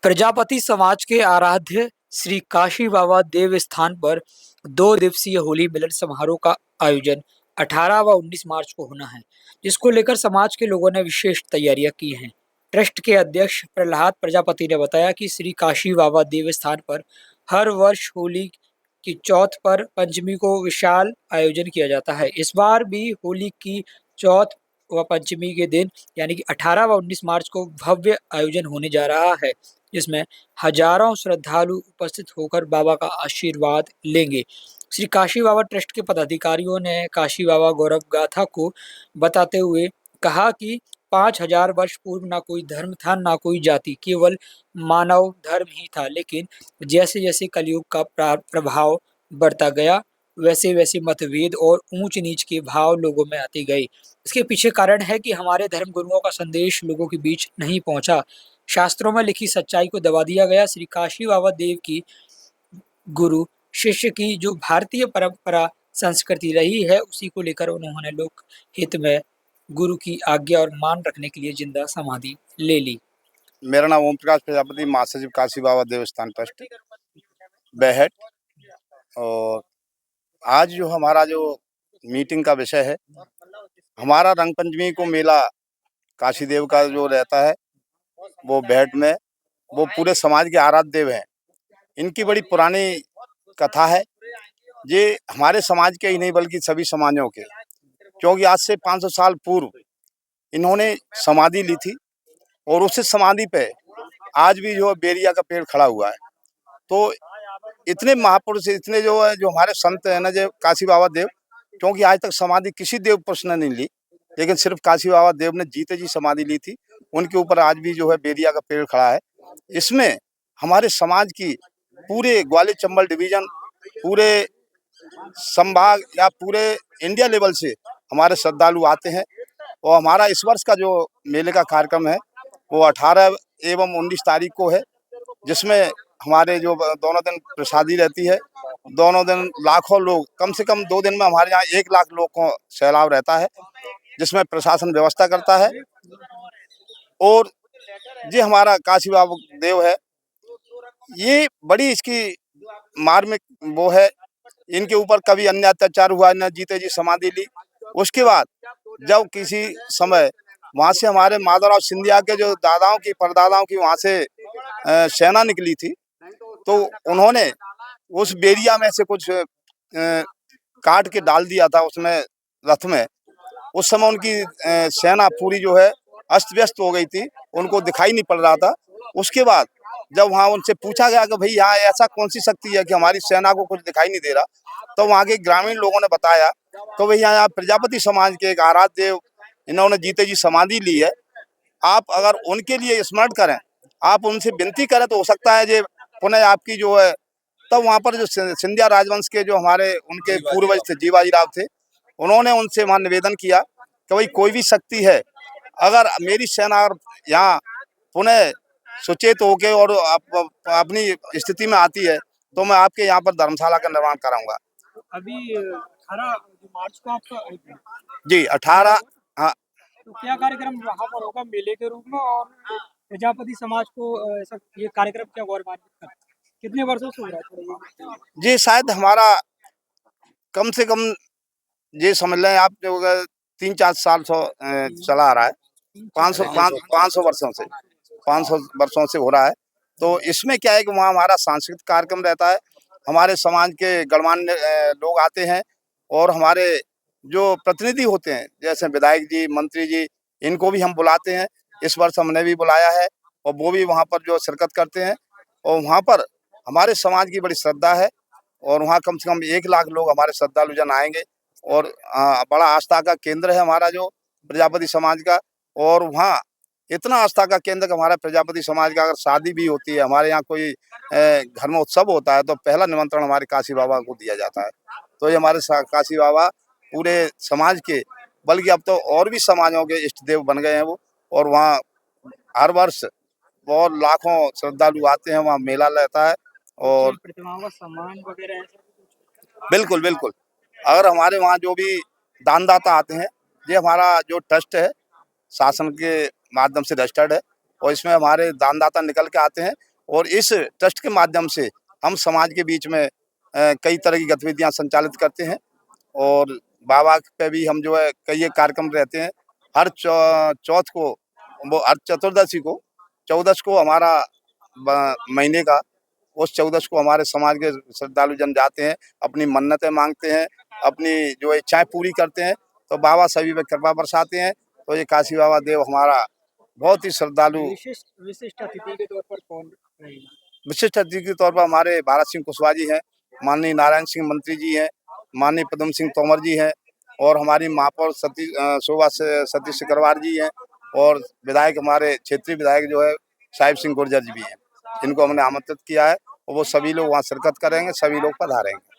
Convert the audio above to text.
प्रजापति समाज के आराध्य श्री काशी बाबा देवस्थान पर 2 दिवसीय होली मिलन समारोह का आयोजन 18 व 19 मार्च को होना है, जिसको लेकर समाज के लोगों ने विशेष तैयारियां की हैं। ट्रस्ट के अध्यक्ष प्रहलाद प्रजापति ने बताया कि श्री काशी बाबा देवस्थान पर हर वर्ष होली की चौथ पर पंचमी को विशाल आयोजन किया जाता है। इस बार भी होली की चौथ व पंचमी के दिन यानी कि 18 व 19 मार्च को भव्य आयोजन होने जा रहा है, जिसमें हजारों श्रद्धालु उपस्थित होकर बाबा का आशीर्वाद लेंगे। श्री काशी बाबा ट्रस्ट के पदाधिकारियों ने काशी बाबा गौरव गाथा को बताते हुए कहा कि 5000 वर्ष पूर्व ना कोई धर्म था, ना कोई जाति, केवल मानव धर्म ही था। लेकिन जैसे जैसे कलयुग का प्रभाव बढ़ता गया, वैसे वैसे मतभेद और ऊंच नीच के भाव लोगों में आते गए। इसके पीछे कारण है कि हमारे धर्म गुरुओं का संदेश लोगों के बीच नहीं पहुंचा। शास्त्रों में लिखी सच्चाई को दबा दिया गया। श्री काशी बाबा देव की गुरु शिष्य की जो भारतीय परंपरा संस्कृति रही है, उसी को लेकर उन्होंने लोक हित में गुरु की आज्ञा और मान रखने के लिए जिंदा समाधि ले ली। मेरा नाम ओम प्रकाश प्रजापति, महासचिव काशी बाबा देवस्थान ट्रस्ट बेहट। और आज जो हमारा जो मीटिंग का विषय है, हमारा रंग पंचमी को मेला काशी देव का जो रहता है वो बेहट में, वो पूरे समाज के आराध्य देव हैं। इनकी बड़ी पुरानी कथा है। ये हमारे समाज के ही नहीं बल्कि सभी समाजों के, क्योंकि आज से 500 साल पूर्व इन्होंने समाधि ली थी और उस समाधि पे आज भी जो बेरिया का पेड़ खड़ा हुआ है। तो इतने महापुरुष, इतने जो है, जो हमारे संत हैं ना, जो काशी बाबा देव, क्योंकि आज तक समाधि किसी देव पुरुष ने नहीं ली, लेकिन सिर्फ काशी बाबा देव ने जीते जी समाधि ली थी। उनके ऊपर आज भी जो है बेरिया का पेड़ खड़ा है। इसमें हमारे समाज की पूरे ग्वालियर चंबल डिवीजन, पूरे संभाग या पूरे इंडिया लेवल से हमारे श्रद्धालु आते हैं। और हमारा इस वर्ष का जो मेले का कार्यक्रम है वो 18 एवं 19 तारीख को है, जिसमें हमारे जो दोनों दिन प्रसादी रहती है। दोनों दिन लाखों लोग, कम से कम 2 दिन में हमारे यहाँ 1 लाख लोग को सैलाब रहता है, जिसमें प्रशासन व्यवस्था करता है। और ये हमारा काशी बाबा देव है, ये बड़ी इसकी मार्मिक वो है। इनके ऊपर कभी अन्य अत्याचार हुआ न, जीते जी समाधि ली। उसके बाद जब किसी समय वहाँ से हमारे माधवराव सिंधिया के जो दादाओं की परदादाओं की वहाँ से सेना निकली थी, तो उन्होंने उस बेरिया में से कुछ काट के डाल दिया था उसमें, रथ में। उस समय उनकी सेना पूरी जो है अस्त व्यस्त हो गई थी, उनको दिखाई नहीं पड़ रहा था। उसके बाद जब वहाँ उनसे पूछा गया कि भाई यहाँ ऐसा कौन सी शक्ति है कि हमारी सेना को कुछ दिखाई नहीं दे रहा, तो वहाँ के ग्रामीण लोगों ने बताया तो भैया यहाँ प्रजापति समाज के एक आराध्य देव, इन्होंने जीते जी समाधि ली है। आप अगर उनके लिए स्मरण करें, आप उनसे विनती करें, तो हो सकता है ये पुनः आपकी जो है। तब वहाँ पर जो सिंधिया राजवंश के जो हमारे उनके पूर्वज थे, जीवाजी राव थे, उन्होंने उनसे वहाँ निवेदन किया कि भाई कोई भी शक्ति है, अगर मेरी सेना यहाँ पुनः सुचेत होके और अपनी स्थिति में आती है, तो मैं आपके यहाँ पर धर्मशाला का निर्माण कराऊंगा। अभी 18 मार्च को आपका जी 18। हाँ, तो क्या कार्यक्रम वहाँ पर होगा मेले के रूप में, और प्रजापति समाज को ऐसा ये कार्यक्रम क्या गौरवान्वित करता है? कितने वर्षों से हो रहा है? जी शायद हमारा कम से कम ये समझ लें आप, जो 3-4 साल चला आ रहा है। 500 वर्षों से, 500 वर्षों से हो रहा है। तो इसमें क्या है कि वहाँ हमारा सांस्कृतिक कार्यक्रम रहता है, हमारे समाज के गणमान्य लोग आते हैं, और हमारे जो प्रतिनिधि होते हैं जैसे विधायक जी, मंत्री जी, इनको भी हम बुलाते हैं। इस वर्ष हमने भी बुलाया है, और वो भी वहाँ पर जो शिरकत करते हैं। और वहाँ पर हमारे समाज की बड़ी श्रद्धा है, और वहाँ कम से कम 1 लाख लोग हमारे श्रद्धालु जन आएंगे। और बड़ा आस्था का केंद्र है हमारा जो प्रजापति समाज का। और वहाँ इतना आस्था का केंद्र का हमारा प्रजापति समाज का, अगर शादी भी होती है, हमारे यहाँ कोई घर में उत्सव होता है, तो पहला निमंत्रण हमारे काशी बाबा को दिया जाता है। तो ये हमारे काशी बाबा पूरे समाज के, बल्कि अब तो और भी समाजों के इष्ट देव बन गए हैं वो। और वहाँ हर वर्ष बहुत लाखों श्रद्धालु आते हैं, वहाँ मेला रहता है। और प्रतिमाओं का सम्मान वगैरह बिल्कुल बिल्कुल, अगर हमारे वहाँ जो भी दानदाता आते हैं, ये हमारा जो ट्रस्ट है शासन के माध्यम से रजिस्टर्ड है, और इसमें हमारे दानदाता निकल के आते हैं। और इस ट्रस्ट के माध्यम से हम समाज के बीच में कई तरह की गतिविधियां संचालित करते हैं और बाबा पे भी हम जो है कई एक कार्यक्रम रहते हैं। हर चौथ को, वो हर चतुर्दशी को, चौदस को हमारा महीने का, उस चौदस को हमारे समाज के श्रद्धालु जन जाते हैं, अपनी मन्नतें मांगते हैं, अपनी जो इच्छाएं पूरी करते हैं, तो बाबा सभी पे कृपा बरसाते हैं। तो ये काशी बाबा देव हमारा बहुत ही श्रद्धालु। विशिष्ट विशिष्ट अतिथि के तौर पर कौन रहेगा? विशिष्ट अतिथि के तौर पर हमारे भारत सिंह कुशवाहा जी हैं, माननीय नारायण सिंह मंत्री जी हैं, माननीय पद्म सिंह तोमर जी हैं और हमारी महापौर शोभा सतीश सिकरवार जी हैं और विधायक हमारे क्षेत्रीय विधायक जो है साहिब सिंह गुर्जर जी भी हैं। इनको हमने आमंत्रित किया है और वो सभी लोग वहाँ शिरकत करेंगे, सभी लोग पधारेंगे।